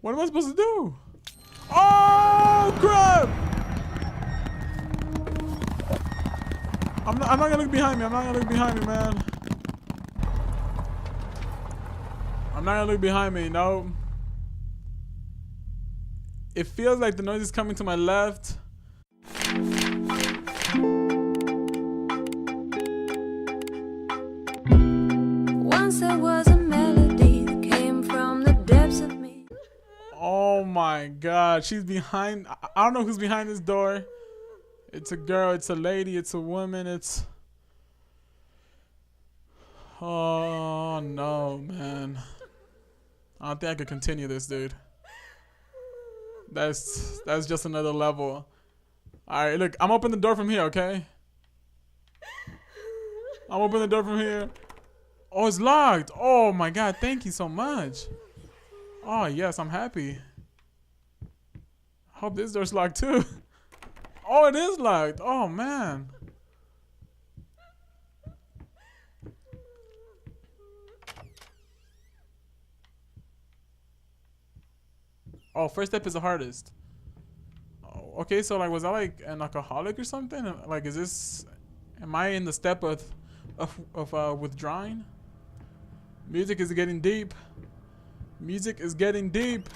What am I supposed to do? Oh crap! I'm not gonna look behind me. I'm not gonna look behind me, man. I'm not gonna look behind me. No. It feels like the noise is coming to my left. Once there was a melody that came from the depths of me. Oh my god, she's behind. I don't know who's behind this door. It's a girl, it's a lady, it's a woman, it's... Oh no, man. I don't think I could continue this, dude. That's just another level. Alright, look, I'm opening the door from here, okay? I'm opening the door from here. Oh, it's locked. Oh my god, thank you so much. Oh yes, I'm happy. Hope this door's locked too. Oh, it is locked. Oh man. Oh, first step is the hardest. Oh, okay, so like, was I like an alcoholic or something? Like, is this? Am I in the step of withdrawing? Music is getting deep. Music is getting deep.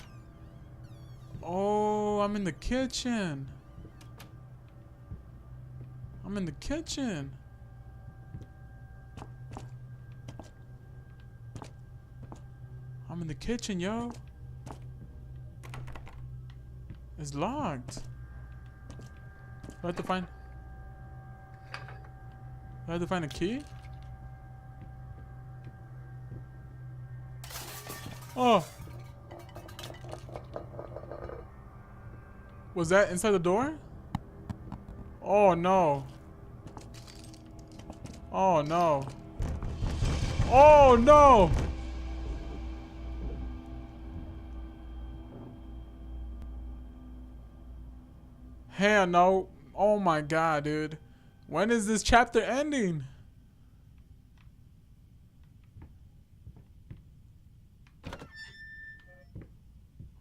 Oh, I'm in the kitchen. I'm in the kitchen. I'm in the kitchen, yo. It's locked. Do I have to find... Do I have to find a key? Oh. Was that inside the door? Oh no. Oh no. Oh no. Hell no. Oh my god, dude. When is this chapter ending?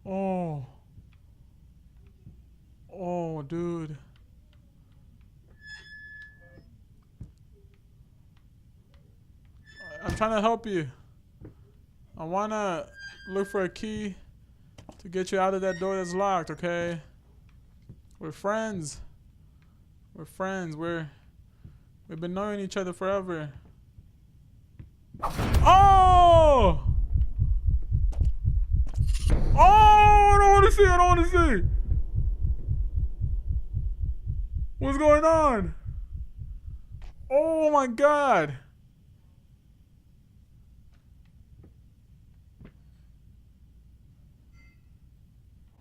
Oh. Oh, dude. I'm trying to help you. I wanna look for a key to get you out of that door that's locked, okay? We're friends. We're friends. We've been knowing each other forever. Oh! Oh, I don't want to see. I don't want to see. What's going on? Oh my god.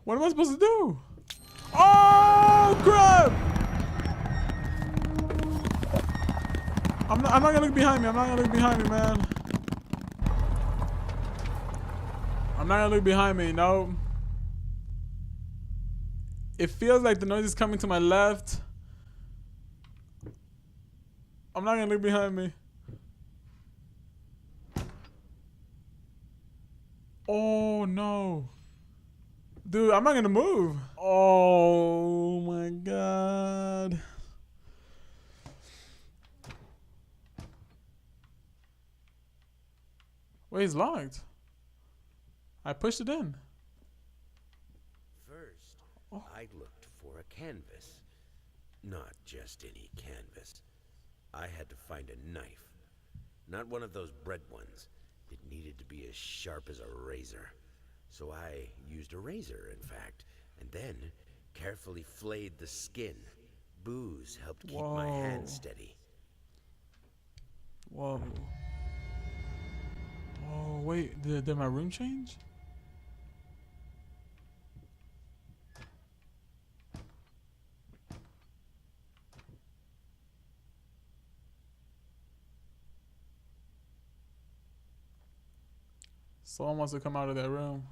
What am I supposed to do? Oh crap! I'm not gonna look behind me. I'm not gonna look behind me, man. I'm not gonna look behind me, no. It feels like the noise is coming to my left. I'm not gonna look behind me. Oh no. Dude, I'm not gonna move. Oh my god. Wait, it's locked. I pushed it in. First, I looked for a canvas. Not just any canvas. I had to find a knife. Not one of those bread ones. It needed to be as sharp as a razor. So I used a razor, in fact, and then carefully flayed the skin. Booze helped keep my hand steady. Whoa. Oh, wait. Did my room change? Someone wants to come out of that room.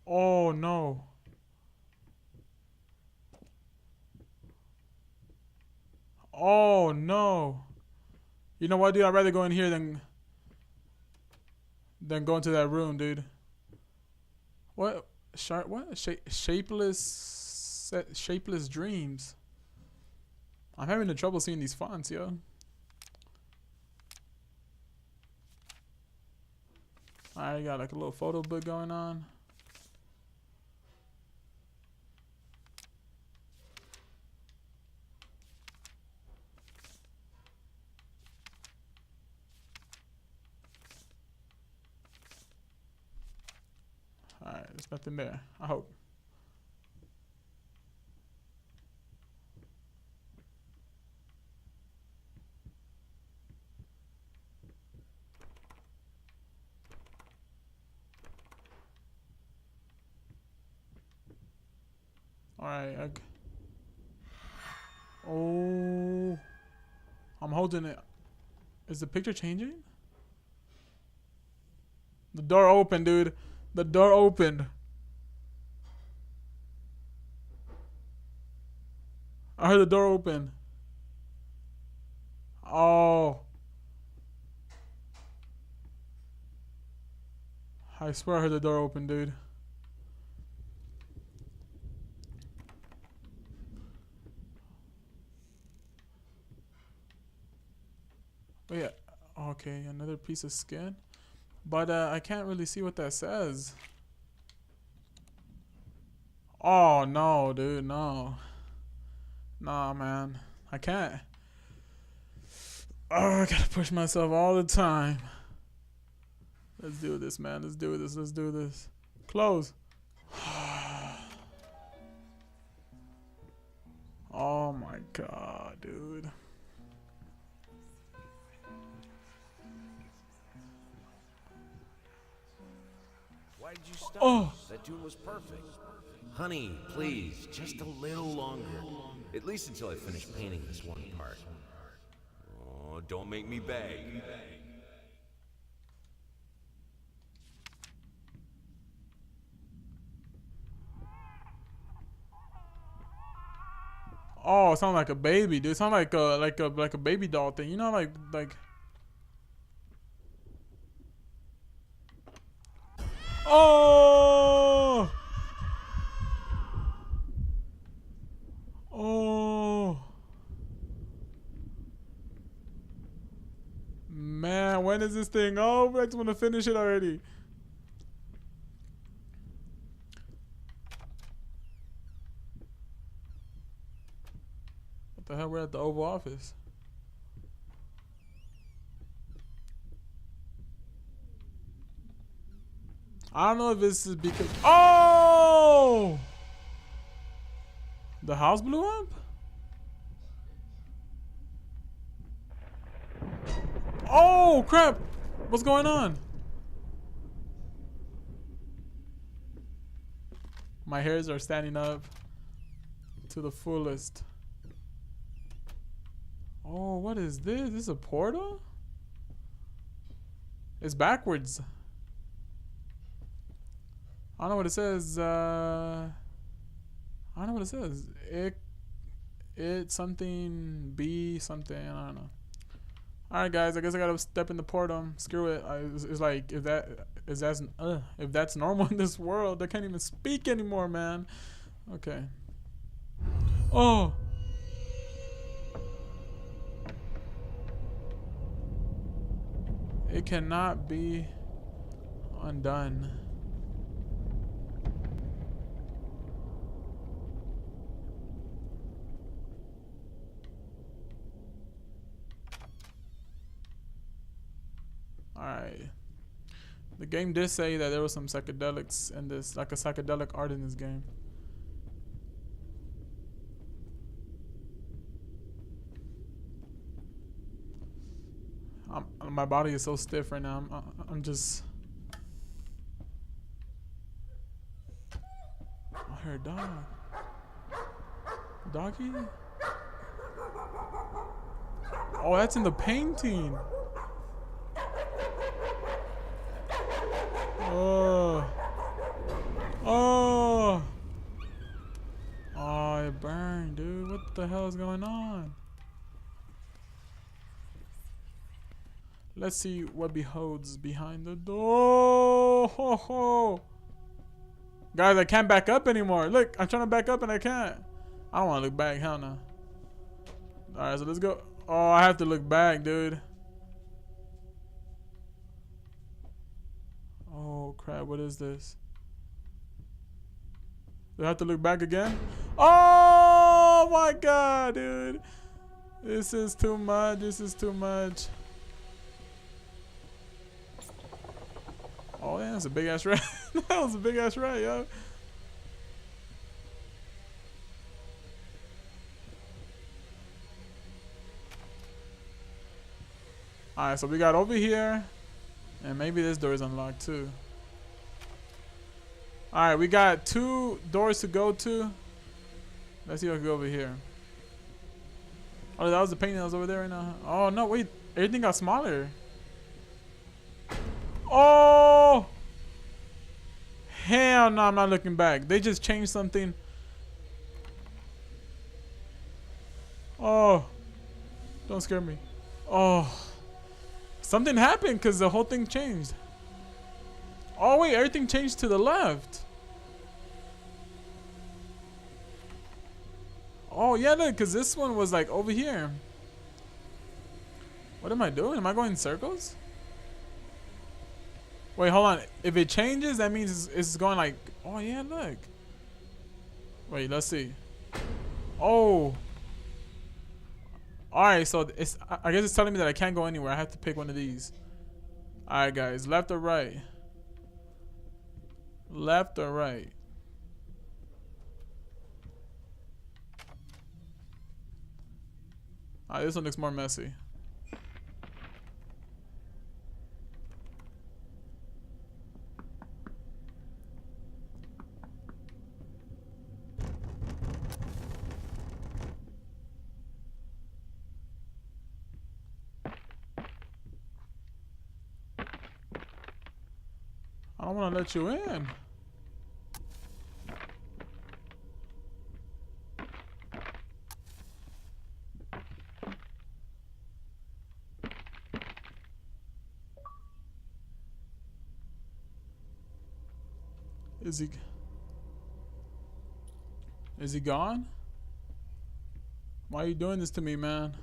Oh no. Oh no. You know what, dude? I'd rather go in here than go into that room, dude. What? Sharp? What? Shapeless dreams. I'm having the trouble seeing these fonts, yo. Alright, got like a little photo book going on. Alright, there's nothing there. I hope. Alright, oh, I'm holding it. Is the picture changing? The door opened, dude. The door opened. I heard the door open. Oh. I swear I heard the door open, dude. Wait, okay, another piece of skin. But I can't really see what that says. Oh, no, dude, no. Nah, man. I can't. Oh, I gotta push myself all the time. Let's do this, man. Let's do this. Let's do this. Close. Oh my god, dude. Why did you stop? Oh. That tune was perfect. Honey, please, just a little longer. At least until I finish painting this one part. Oh, don't make me beg. Oh, it sounds like a baby, dude. It sounds like a baby doll thing. You know, like. Oh. Oh. Man, when is this thing over? I just want to finish it already. What the hell? We're at the Oval Office. I don't know if this is because. Oh! The house blew up? Oh, crap! What's going on? My hairs are standing up to the fullest. Oh, what is this? This is a portal? It's backwards. I don't know what it says. I don't know what it says. It something B something. I don't know. All right, guys. I guess I gotta step in the portal. Screw it. It's like if that's normal in this world, I can't even speak anymore, man. Okay. Oh. It cannot be undone. Alright. The game did say that there was some psychedelics in this, like a psychedelic art in this game. My body is so stiff right now. I'm just. I heard a dog. Doggy? Oh, that's in the painting. Oh. Oh. Oh, it burned, dude. What the hell is going on? Let's see what beholds behind the door. Ho, ho. Guys, I can't back up anymore. Look, I'm trying to back up and I can't. I don't want to look back. Hell no. Alright, so let's go. Oh, I have to look back, dude. Oh, crap. What is this? Do I have to look back again? Oh, my God, dude. This is too much. This is too much. Oh, yeah, that's a big ass rat. That was a big ass rat, yo. Alright, so we got over here. And maybe this door is unlocked too. Alright, we got 2 doors to go to. Let's see if I can go over here. Oh, that was the painting that was over there right now. Oh, no, wait. Everything got smaller. Oh! Hell no, I'm not looking back. They just changed something. Oh. Don't scare me. Oh. Something happened because the whole thing changed. Oh, wait. Everything changed to the left. Oh, yeah, look, because this one was like over here. What am I doing? Am I going in circles? Wait, hold on. If it changes, that means it's going like... Oh, yeah, look. Wait, let's see. Oh. Alright, so it's... I guess it's telling me that I can't go anywhere. I have to pick one of these. Alright, guys. Left or right? Left or right? Alright, this one looks more messy. I don't want to let you in. Is he gone? Why are you doing this to me, man?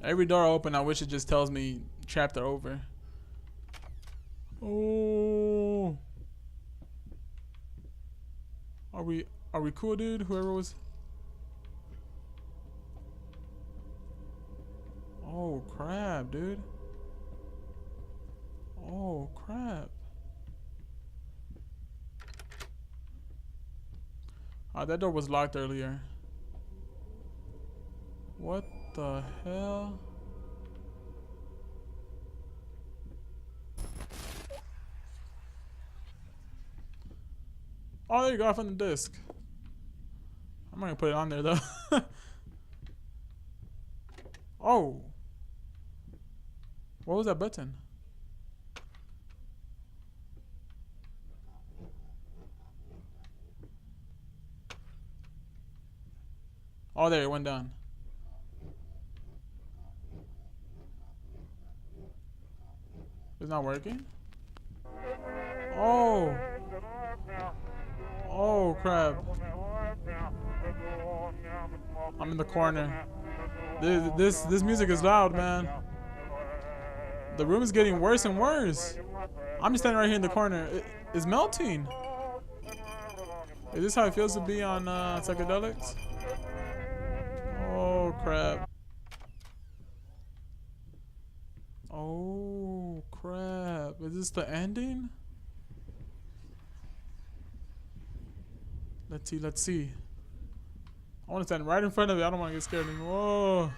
Every door I open, I wish it just tells me chapter over. Oh. Are we cool, dude? Whoever was. Oh crap, dude. Oh crap. That door was locked earlier. What the hell? Oh, there you go, from the disc. I'm not gonna put it on there though. Oh. What was that button? Oh, there, it went down. It's not working? Oh. Oh, crap. I'm in the corner. This music is loud, man. The room is getting worse and worse. I'm just standing right here in the corner. It's melting. Is this how it feels to be on psychedelics? Oh, crap. Oh, crap. Is this the ending? Let's see, let's see. I want to stand right in front of it. I don't want to get scared anymore. Whoa.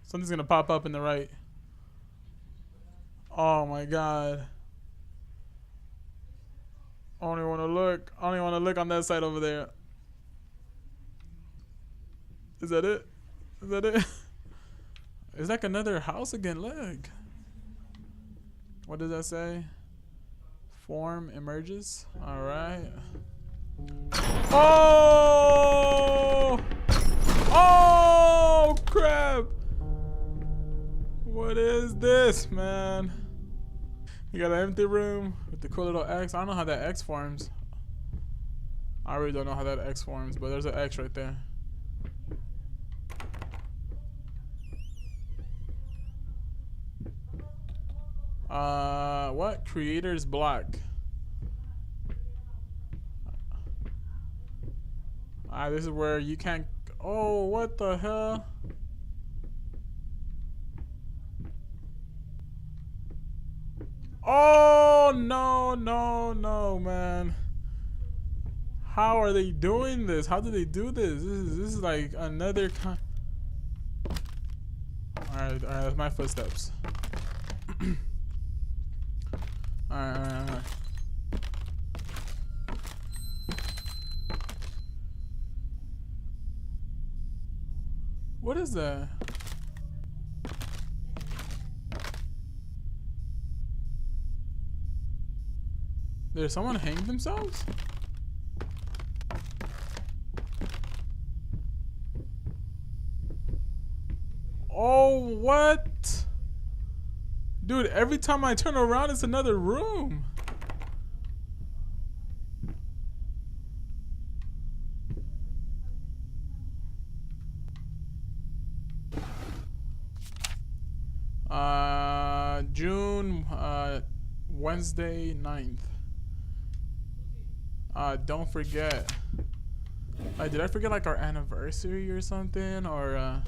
Something's going to pop up in the right. Oh, my God. I don't even want to look. I don't even want to look on that side over there. Is that it? Is that it? It's like another house again. Look. What does that say? Form emerges. All right. Oh! Oh! this, man? You got an empty room with the cool little X. I don't know how that X forms. I really don't know how that X forms, but there's an X right there. What? Creator's block. This is where you can't. Oh, what the hell? Oh, no, no, no, man. How are they doing this? How do they do this? This is like another kind. Alright, that's my footsteps. Alright. What is that? Did someone hang themselves? Oh, what? Dude, every time I turn around, it's another room. June, Wednesday 9th. Don't forget. Did I forget like our anniversary or something? Or,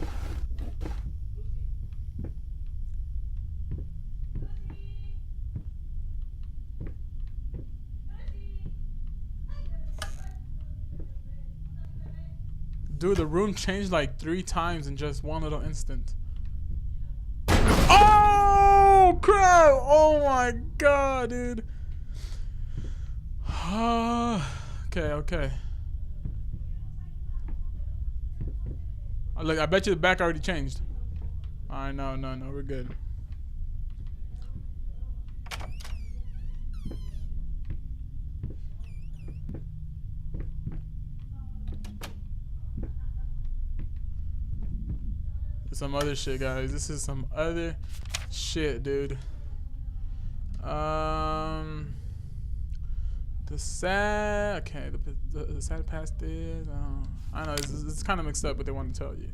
dude, the room changed like 3 times in just one little instant. Oh, crap! Oh my god, dude. Okay. Look, I bet you the back already changed. Alright, no, we're good. Some other shit, guys. This is some other shit, dude. The sad. Okay, the sad past is. I don't know. It's kind of mixed up, but they want to tell you.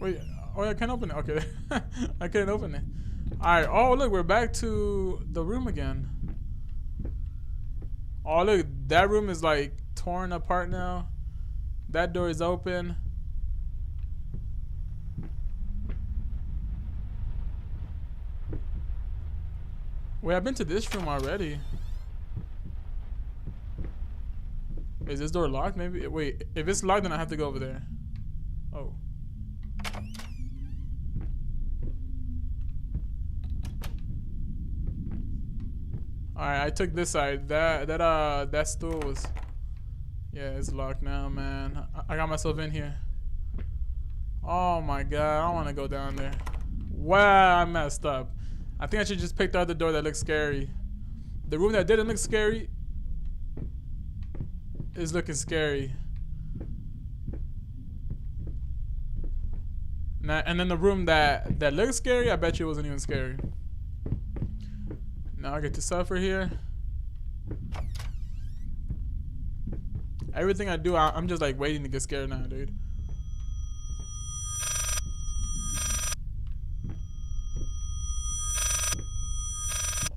Wait. Oh, yeah, I can't open it. Okay, I can't open it. All right. Oh, look, we're back to the room again. Oh, look, that room is like torn apart now. That door is open. Wait, I've been to this room already. Is this door locked? Maybe. Wait, if it's locked, then I have to go over there. Oh. Alright, I took this side. That stool was. Yeah, it's locked now, man. I got myself in here. Oh my god, I don't want to go down there. Wow, I messed up. I think I should just pick the other door that looks scary. The room that didn't look scary is looking scary. Now, and then the room that looks scary, I bet you it wasn't even scary. Now I get to suffer here. Everything I do, I'm just like waiting to get scared now, dude.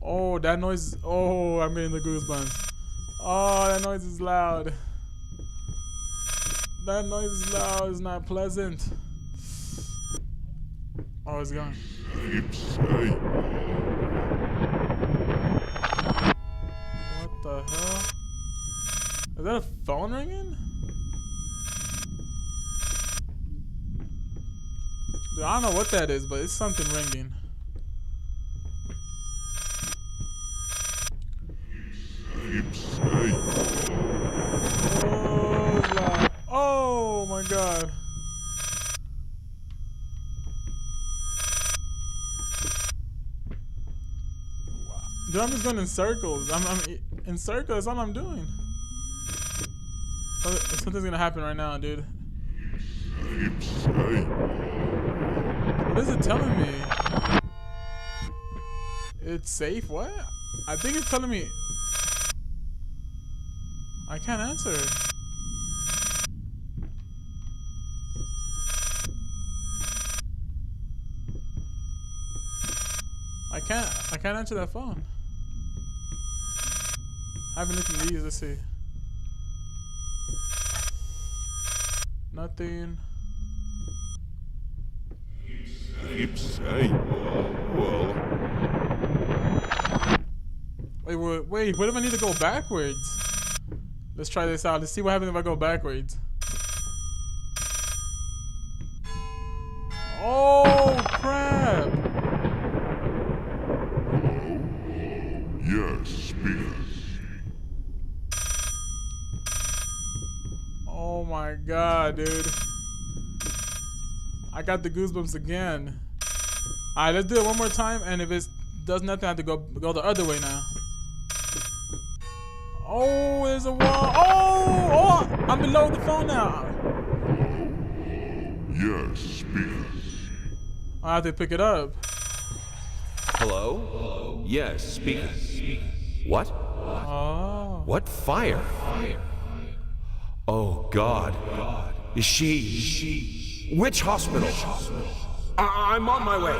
Oh, that noise. Oh, I'm getting the goosebumps. Oh, that noise is loud. That noise is loud. It's not pleasant. Oh, it's gone. What the hell? Is that a phone ringing? Dude, I don't know what that is, but it's something ringing. Oh my god. Dude, I'm just going in circles. I'm in circles. That's all I'm doing. Something's gonna happen right now, dude. What is it telling me? It's safe? What? I think it's telling me. I can't answer. I can't answer that phone. I haven't looked in these. Let's see. Nothing. Well. Wait, what if I need to go backwards? Let's try this out. Let's see what happens if I go backwards. Oh, crap. Yes, speak. Oh my god, dude. I got the goosebumps again. Alright, let's do it one more time, and if it does nothing, I have to go the other way now. Oh, there's a wall. Oh, I'm below the phone now. Yes, speak. I have to pick it up. Hello? Yes, speaker. What? Oh. What fire? Oh, God. Is she... Which hospital? I'm on my way.